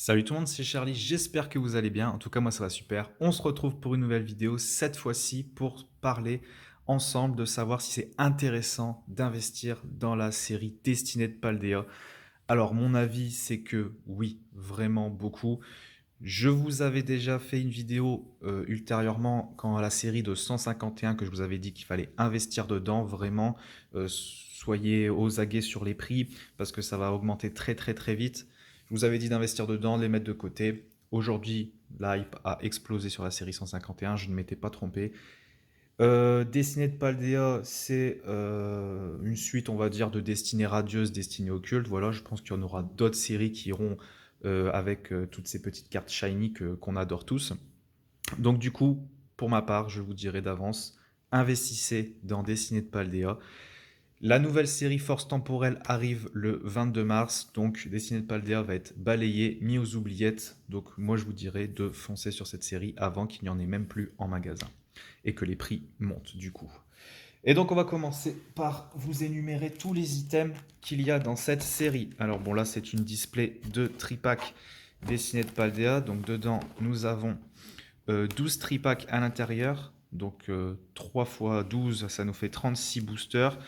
Salut tout le monde, c'est Charlie, j'espère que vous allez bien. En tout cas, moi ça va super. On se retrouve pour une nouvelle vidéo, cette fois-ci pour parler ensemble de savoir si c'est intéressant d'investir dans la série Destinée de Paldea. Alors, mon avis, c'est que oui, vraiment beaucoup. Je vous avais déjà fait une vidéo ultérieurement quand la série de 151 que je vous avais dit qu'il fallait investir dedans, vraiment, soyez aux aguets sur les prix parce que ça va augmenter très très très vite. Je vous avais dit d'investir dedans, de les mettre de côté. Aujourd'hui, l'hype a explosé sur la série 151, je ne m'étais pas trompé. Destinée de Paldea, c'est une suite, on va dire, de Destinée radieuse, Destinée occulte. Voilà, je pense qu'il y en aura d'autres séries qui iront avec toutes ces petites cartes shiny qu'on adore tous. Donc du coup, pour ma part, je vous dirai d'avance, investissez dans Destinée de Paldea. La nouvelle série Force Temporelle arrive le 22 mars, donc Destinée de Paldea va être balayée, mis aux oubliettes. Donc moi je vous dirais de foncer sur cette série avant qu'il n'y en ait même plus en magasin et que les prix montent du coup. Et donc on va commencer par vous énumérer tous les items qu'il y a dans cette série. Alors bon là c'est une display de tripack Destinée de Paldea, donc dedans nous avons 12 tripacks à l'intérieur, donc 3 x 12 ça nous fait 36 boosters.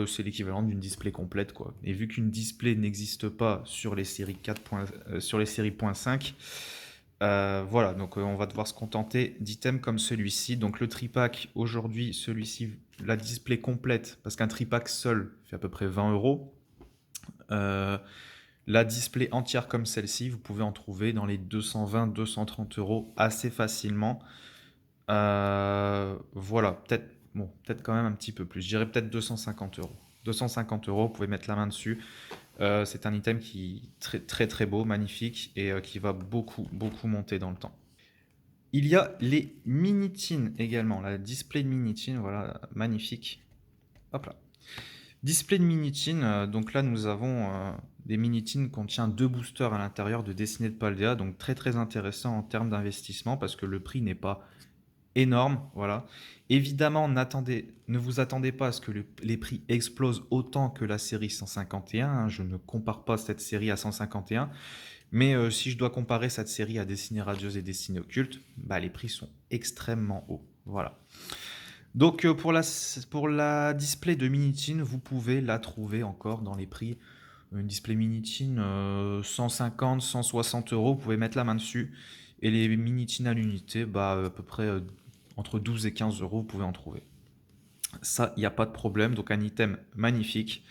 C'est l'équivalent d'une display complète quoi. Et vu qu'une display n'existe pas sur les séries 4. Sur les séries .5, voilà, donc on va devoir se contenter d'items comme celui-ci. Donc le tripack, aujourd'hui, celui-ci, la display complète, parce qu'un tripack seul fait à peu près 20 euros. La display entière comme celle-ci, vous pouvez en trouver dans les 220-230 euros assez facilement. Voilà, peut-être quand même un petit peu plus. Je dirais peut-être 250 euros. 250 euros, vous pouvez mettre la main dessus. C'est un item qui est très très très beau, magnifique et qui va beaucoup beaucoup monter dans le temps. Il y a les mini-tins également, la display de mini-tin, voilà, magnifique. Hop là. Display de mini-tin, donc là nous avons des mini-tins contient 2 boosters à l'intérieur de Destinée de Paldea, donc très très intéressant en termes d'investissement parce que le prix n'est pas énorme, voilà. Évidemment, ne vous attendez pas à ce que les prix explosent autant que la série 151, hein, je ne compare pas cette série à 151, mais si je dois comparer cette série à Destinée radieuse et Destinée occulte, bah, les prix sont extrêmement hauts, voilà. Donc pour la display de Minitin, vous pouvez la trouver encore dans les prix. Une display Minitin 150, 160 euros, vous pouvez mettre la main dessus. Et les Minitin à l'unité, bah, à peu près entre 12 et 15 euros, vous pouvez en trouver. Ça, il n'y a pas de problème. Donc un item magnifique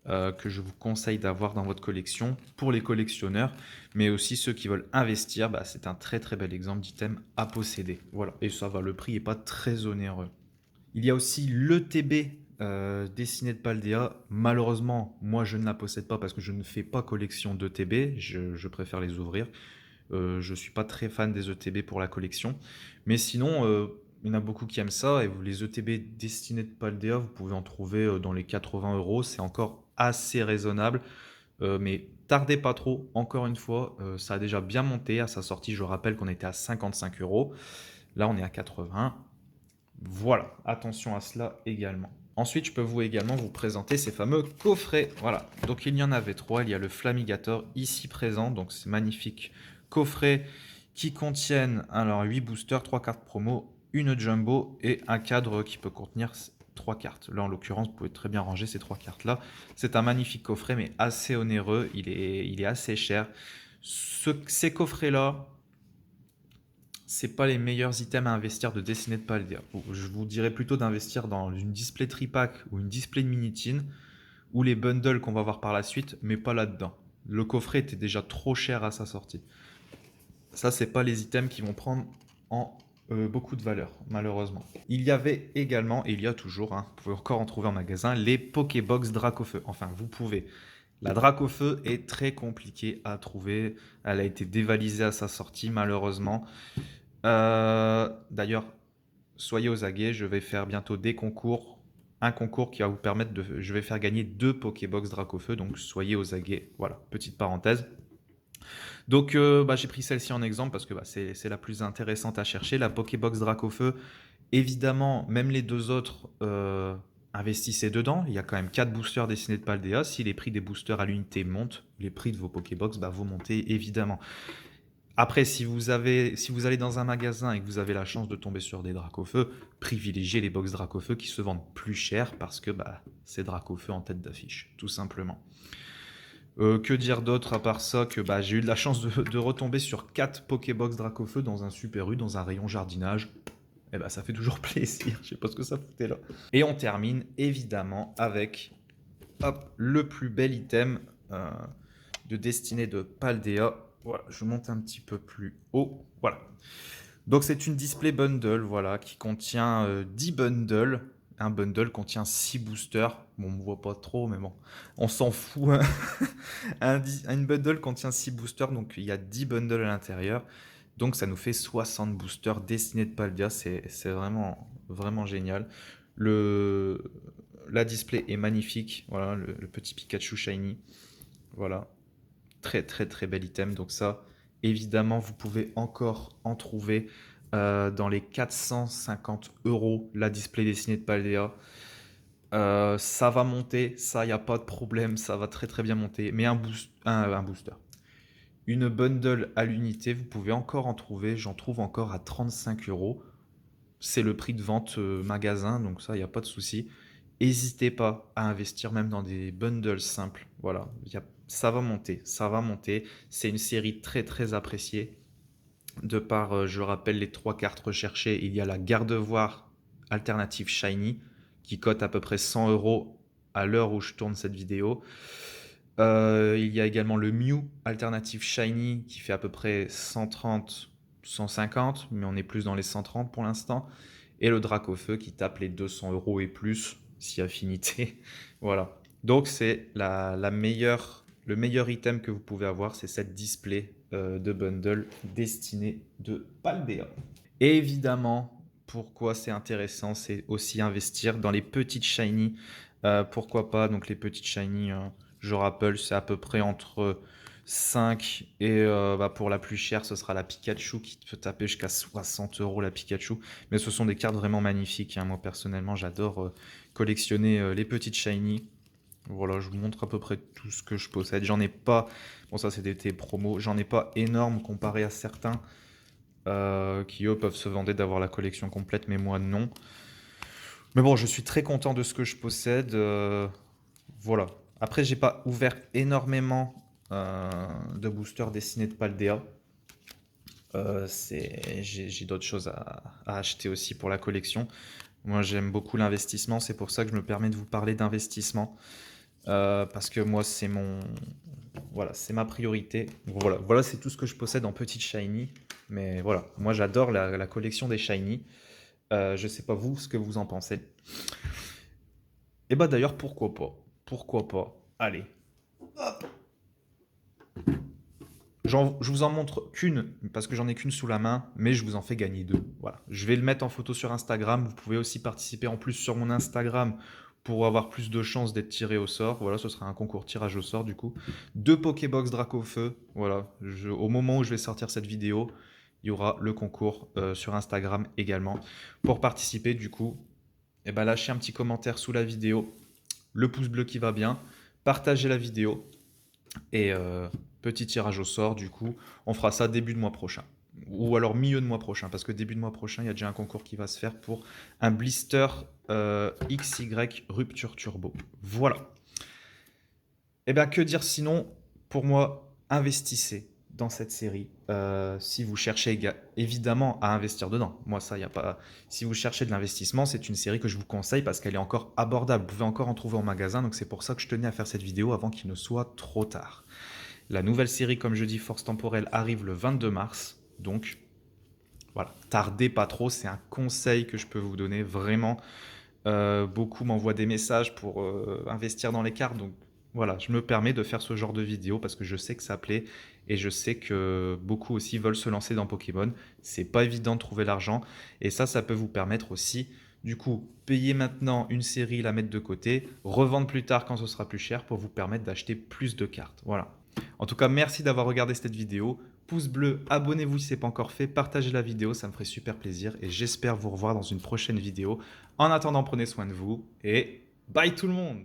que je vous conseille d'avoir dans votre collection pour les collectionneurs, mais aussi ceux qui veulent investir. Bah, c'est un très très bel exemple d'item à posséder. Voilà, et ça va, le prix n'est pas très onéreux. Il y a aussi l'ETB Destinée de Paldea. Malheureusement, moi je ne la possède pas parce que je ne fais pas collection d'ETB, je préfère les ouvrir. Je ne suis pas très fan des ETB pour la collection. Mais sinon, il y en a beaucoup qui aiment ça. Et les ETB Destinée de Paldea, vous pouvez en trouver dans les 80 euros. C'est encore assez raisonnable. Mais tardez pas trop, encore une fois, ça a déjà bien monté. À sa sortie, je rappelle qu'on était à 55 euros. Là, on est à 80. Voilà, attention à cela également. Ensuite, je peux également vous présenter ces fameux coffrets. Voilà, donc il y en avait 3. Il y a le Flamigator ici présent, donc c'est magnifique coffret qui contiennent alors 8 boosters, 3 cartes promo, une jumbo et un cadre qui peut contenir 3 cartes. Là, en l'occurrence, vous pouvez très bien ranger ces 3 cartes-là. C'est un magnifique coffret, mais assez onéreux. Il est assez cher. Ces coffrets-là, c'est pas les meilleurs items à investir de Destinée de Paldea. Je vous dirais plutôt d'investir dans une display tripack ou une display de mini-tin ou les bundles qu'on va voir par la suite, mais pas là-dedans. Le coffret était déjà trop cher à sa sortie. Ça, c'est pas les items qui vont prendre en beaucoup de valeur, malheureusement. Il y avait également, et il y a toujours, hein, vous pouvez encore en trouver en magasin, les Pokébox Dracofeu. Enfin, vous pouvez. La Dracofeu est très compliquée à trouver. Elle a été dévalisée à sa sortie, malheureusement. D'ailleurs, soyez aux aguets, je vais faire bientôt des concours. Un concours qui va vous permettre de... Je vais faire gagner 2 Pokébox Dracofeu, donc soyez aux aguets. Voilà, petite parenthèse. Donc bah, j'ai pris celle-ci en exemple parce que bah, c'est la plus intéressante à chercher. La Pokébox Dracofeu, évidemment, même les deux autres investissez dedans. Il y a quand même 4 boosters dessinés de Paldea. Si les prix des boosters à l'unité montent, les prix de vos Pokébox vont monter évidemment. Après, si vous allez dans un magasin et que vous avez la chance de tomber sur des Dracofeu, privilégiez les box Dracofeu qui se vendent plus cher parce que c'est Dracofeu en tête d'affiche, tout simplement. Que dire d'autre à part ça que j'ai eu de la chance de retomber sur 4 Pokébox Dracofeu dans un Super U, dans un rayon jardinage. Ça fait toujours plaisir, je sais pas ce que ça foutait là. Et on termine évidemment avec le plus bel item de destinée de Paldea. Voilà, je monte un petit peu plus haut. Voilà. Donc c'est une display bundle, voilà, qui contient 10 bundles. Un bundle contient 6 boosters. Bon, on ne voit pas trop, mais bon, on s'en fout. Une bundle contient 6 boosters, donc il y a 10 bundles à l'intérieur. Donc ça nous fait 60 boosters destinés de Paldea. C'est vraiment, vraiment génial. La display est magnifique. Voilà, le petit Pikachu Shiny. Voilà. Très, très, très bel item. Donc ça, évidemment, vous pouvez encore en trouver dans les 450 € la display dessinée de Paldea. Ça va monter, ça, il n'y a pas de problème, ça va très très bien monter. Mais un booster. Une bundle à l'unité, vous pouvez encore en trouver. J'en trouve encore à 35 €. C'est le prix de vente magasin, donc ça, il n'y a pas de souci. N'hésitez pas à investir même dans des bundles simples. Voilà, ça va monter, ça va monter. C'est une série très très appréciée. De par, je rappelle, les 3 cartes recherchées, il y a la Gardevoir alternative Shiny, qui cote à peu près 100 € à l'heure où je tourne cette vidéo. Il y a également le Mew alternative Shiny, qui fait à peu près 130, 150, mais on est plus dans les 130 pour l'instant. Et le Dracofeu qui tape les 200 € et plus, si affinité. Voilà. Donc c'est le meilleur item que vous pouvez avoir, c'est cette display de bundle destinée de Paldea. Et évidemment, pourquoi c'est intéressant, c'est aussi investir dans les petites shiny. Pourquoi pas, donc les petites shiny, je rappelle, c'est à peu près entre 5 et pour la plus chère, ce sera la Pikachu qui peut taper jusqu'à 60 € la Pikachu. Mais ce sont des cartes vraiment magnifiques, hein. Moi personnellement, j'adore collectionner les petites shiny. Voilà, je vous montre à peu près tout ce que je possède. J'en ai pas, bon ça c'est des promos, j'en ai pas énorme comparé à certains qui eux peuvent se vanter d'avoir la collection complète, mais moi non. Mais bon, je suis très content de ce que je possède. Voilà. Après, j'ai pas ouvert énormément de boosters dessinés de Paldea. J'ai d'autres choses à acheter aussi pour la collection. Moi, j'aime beaucoup l'investissement. C'est pour ça que je me permets de vous parler d'investissement. Parce que moi, voilà, c'est ma priorité. Voilà, c'est tout ce que je possède en petite shiny. Mais voilà, moi, j'adore la collection des shiny. Je sais pas vous ce que vous en pensez. Et d'ailleurs, pourquoi pas? Pourquoi pas? Allez. Hop. Je vous en montre qu'une, parce que j'en ai qu'une sous la main, mais je vous en fais gagner 2. Voilà. Je vais le mettre en photo sur Instagram. Vous pouvez aussi participer en plus sur mon Instagram pour avoir plus de chances d'être tiré au sort. Voilà, ce sera un concours tirage au sort du coup. 2 Pokébox Dracofeu. Voilà. Au moment où je vais sortir cette vidéo, il y aura le concours sur Instagram également. Pour participer du coup, lâchez un petit commentaire sous la vidéo. Le pouce bleu qui va bien. Partagez la vidéo. Et petit tirage au sort, du coup, on fera ça début de mois prochain. Ou alors milieu de mois prochain, parce que début de mois prochain, il y a déjà un concours qui va se faire pour un blister XY Rupture Turbo. Voilà. Et que dire sinon? Pour moi, investissez dans cette série. Si vous cherchez évidemment à investir dedans. Moi, ça, il n'y a pas. Si vous cherchez de l'investissement, c'est une série que je vous conseille parce qu'elle est encore abordable. Vous pouvez encore en trouver en magasin, donc c'est pour ça que je tenais à faire cette vidéo avant qu'il ne soit trop tard. La nouvelle série, comme je dis, Force Temporelle, arrive le 22 mars. Donc, voilà, tardez pas trop. C'est un conseil que je peux vous donner. Vraiment, beaucoup m'envoient des messages pour investir dans les cartes. Donc, voilà, je me permets de faire ce genre de vidéo parce que je sais que ça plaît et je sais que beaucoup aussi veulent se lancer dans Pokémon. C'est pas évident de trouver l'argent et ça peut vous permettre aussi, du coup, payer maintenant une série, la mettre de côté, revendre plus tard quand ce sera plus cher pour vous permettre d'acheter plus de cartes. Voilà. En tout cas, merci d'avoir regardé cette vidéo. pouce bleu, abonnez-vous si ce n'est pas encore fait, partagez la vidéo, ça me ferait super plaisir et j'espère vous revoir dans une prochaine vidéo. En attendant, prenez soin de vous et bye tout le monde!